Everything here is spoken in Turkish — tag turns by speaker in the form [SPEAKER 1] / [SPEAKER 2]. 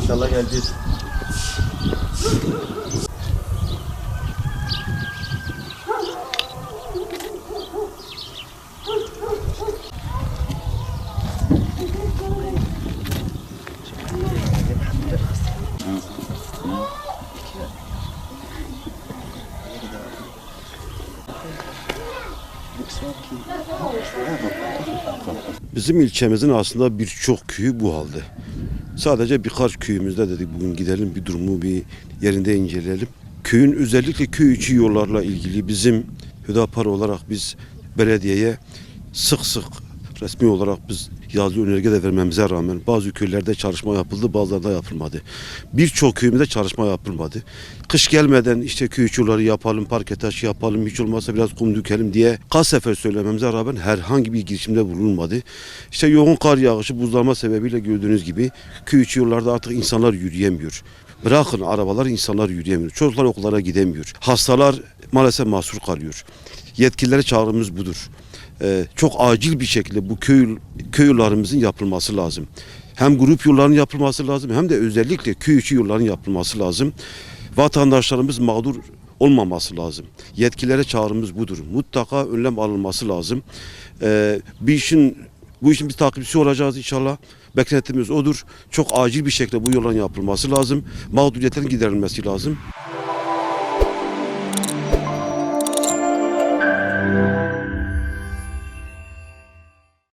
[SPEAKER 1] İnşallah geleceğiz.
[SPEAKER 2] Bizim ilçemizin aslında birçok köyü bu halde. Sadece birkaç köyümüzde dedik bugün gidelim bir durumu bir yerinde inceleyelim. Köyün özellikle köy içi yollarla ilgili bizim Hüdapar olarak biz belediyeye sık sık resmi olarak biz yazılı önerge de vermemize rağmen bazı köylerde çalışma yapıldı, bazılarında yapılmadı. Birçok köyümüzde çalışma yapılmadı. Kış gelmeden işte köy içi yolları yapalım, parke taşı yapalım, hiç olmazsa biraz kum dökelim diye kaç sefer söylememize rağmen herhangi bir girişimde bulunmadı. İşte yoğun kar yağışı, buzlanma sebebiyle gördüğünüz gibi köy içi yollarda artık insanlar yürüyemiyor. Bırakın arabalar, insanlar yürüyemiyor. Çocuklar okullara gidemiyor. Hastalar maalesef mahsur kalıyor. Yetkililere çağrımız budur. Çok acil bir şekilde bu köy yollarımızın yapılması lazım. Hem grup yollarının yapılması lazım hem de özellikle köy içi yolların yapılması lazım. Vatandaşlarımız mağdur olmaması lazım. Yetkililere çağrımız budur. Mutlaka önlem alınması lazım. Bu işin biz takipçisi olacağız inşallah. Beklentimiz odur. Çok acil bir şekilde bu yolların yapılması lazım. Mağduriyetlerin giderilmesi lazım.